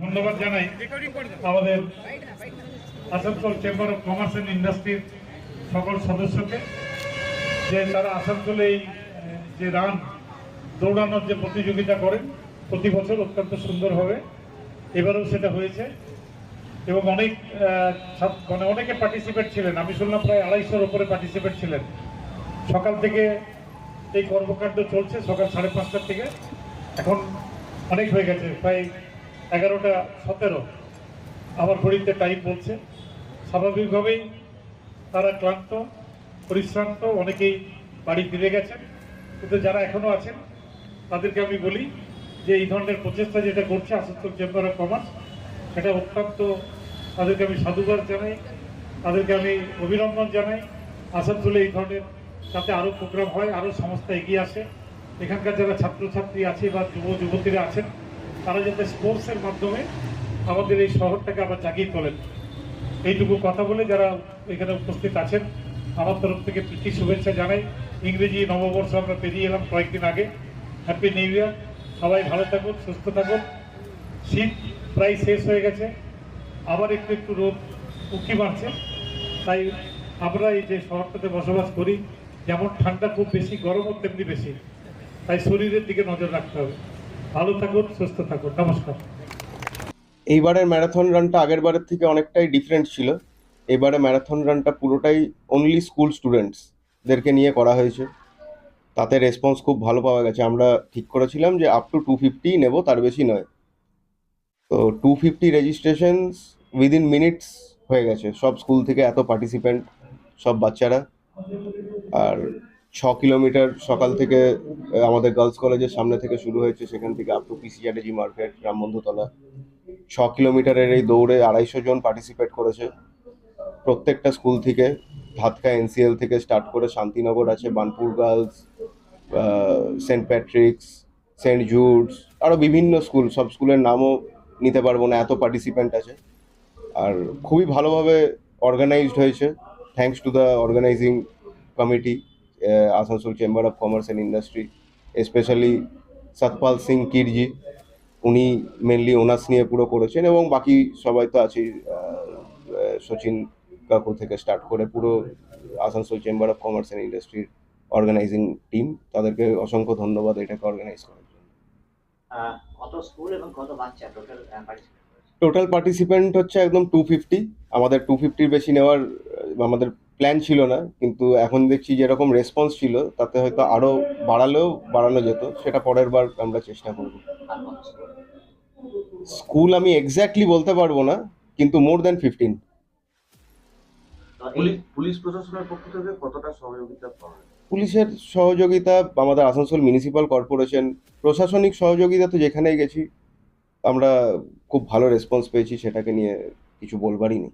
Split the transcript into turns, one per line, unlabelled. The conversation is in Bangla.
ধন্যবাদ জানাই আমাদের Asansol chamber of commerce and ইন্ডাস্ট্রির সকল সদস্যকে, যে তারা আসানসোলে এই যে রান দৌড়ানোর যে প্রতিযোগিতা করেন প্রতি বছর অত্যন্ত সুন্দরভাবে এবারেও সেটা হয়েছে এবং অনেকে পার্টিসিপেট ছিলেন। আমি শুনলাম প্রায় 250-র উপরে পার্টিসিপেট ছিলেন। সকাল থেকে এই কর্মকাণ্ড চলছে, সকাল 5:30টার থেকে এখন অনেক হয়ে গেছে, প্রায় 11:17 আমার ঘড়িতে টাইম বলছে। স্বাভাবিকভাবেই তারা ক্লান্ত পরিশ্রান্ত, অনেকেই বাড়ি ফিরে গেছেন, কিন্তু যারা এখনো আছেন তাদেরকে আমি বলি যে এই ধরনের প্রচেষ্টা যেটা করছে আসানসোল চেম্বার অফ কমার্স, সেটা অত্যন্ত, তাদেরকে আমি সাধুবাদ জানাই, তাদেরকে আমি অভিনন্দন জানাই। আসানসোলে এই ধরনের যাতে আরও প্রোগ্রাম হয়, আরও সংস্থা এগিয়ে আসে, এখানকার যারা ছাত্রছাত্রী আছে বা যুবতীরা আছেন তারা যাতে স্পোর্টসের মাধ্যমে আমাদের এই শহরটাকে আবার জাগিয়ে তোলেন। এইটুকু কথা বলে যারা এখানে উপস্থিত আছেন আমার তরফ থেকে প্রীতি শুভেচ্ছা জানাই। ইংরেজি নববর্ষ আমরা পেরিয়ে এলাম কয়েকদিন আগে। Happy new year. সবাই ভালো থাকুন, সুস্থ থাকুন। শীত প্রায় শেষ হয়ে গেছে, আবার একটু একটু রোদ উঁকি মারছে। তাই আমরা এই যে শহরটাতে বসবাস করি, যেমন ঠান্ডা খুব বেশি, গরমও তেমনি বেশি, তাই শরীরের দিকে নজর রাখতে হবে। ভালো থাকুন, সুস্থ থাকুন। নমস্কার।
এইবারের ম্যারাথন রানটা আগের বারের থেকে অনেকটাই ডিফারেন্ট ছিল। এবারে ম্যারাথন রানটা পুরোটাই অনলি স্কুল স্টুডেন্টসদেরকে নিয়ে করা হয়েছে। তাতে রেসপন্স খুব ভালো পাওয়া গেছে। আমরা ঠিক করেছিলাম যে আপ টু 250 নেব, তার বেশি নয়। তো 250 রেজিস্ট্রেশনস উইদিন মিনিটস হয়ে গেছে। সব স্কুল থেকে এত পার্টিসিপেন্ট, সব বাচ্চারা। আর 6 কিলোমিটার সকাল থেকে আমাদের গার্লস কলেজের সামনে থেকে শুরু হয়েছে, সেখান থেকে up to PC Chatterjee market, Rambandhutala. 6 কিলোমিটারের এই দৌড়ে 250 জন পার্টিসিপেট করেছে প্রত্যেকটা স্কুল থেকে। ভাতকা এনসিএল থেকে স্টার্ট করে শান্তিনগর আছে, Banpur girls, Saint Patrick's, Saint Jude's, আরও বিভিন্ন স্কুল। সব স্কুলের নামও নিতে পারবো না, এত পার্টিসিপেন্ট আছে। আর খুবই ভালোভাবে অর্গানাইজড হয়েছে, thanks to the organising committee, Asansol chamber of commerce and industry, specially Satpal Singh কিরজি। উনি মেনলি ওনার্স নিয়ে পুরো করেছেন, এবং বাকি সবাই তো আছেই, সচিন কাকু থেকে স্টার্ট করে পুরো Asansol chamber of commerce and ইন্ডাস্ট্রির অর্গানাইজিং টিম। তাদেরকে অসংখ্য ধন্যবাদ এটাকে অর্গানাইজ করার জন্য।
কত স্কুল এবং কত বাচ্চা টোটাল পার্টিসিপেট করেছে?
টোটাল পার্টিসিপেন্ট হচ্ছে একদম 250। আমাদের 250-র বেশি নেওয়ার আমাদের প্ল্যান ছিল না, কিন্তু এখন দেখছি যেরকম রেসপন্স ছিল তাতে হয়তো আরও বাড়ানো যেত। সেটা পরের বার আমরা চেষ্টা করব।
আর কত স্কুল?
স্কুল আমি এক্স্যাক্টলি বলতে পারবো না, কিন্তু মোর দ্যান 15।
তো এই
পুলিশ প্রশাসনের পক্ষ থেকে কতটা সহযোগিতা পাওয়া যায়?
পুলিশের সহযোগিতা, আমাদের আসানসোল মিউনিসিপ্যাল কর্পোরেশন, প্রশাসনিক সহযোগিতা তো যেখানেই গেছি আমরা খুব ভালো রেসপন্স পেয়েছি, সেটাকে নিয়ে কিছু বলবারই নেই।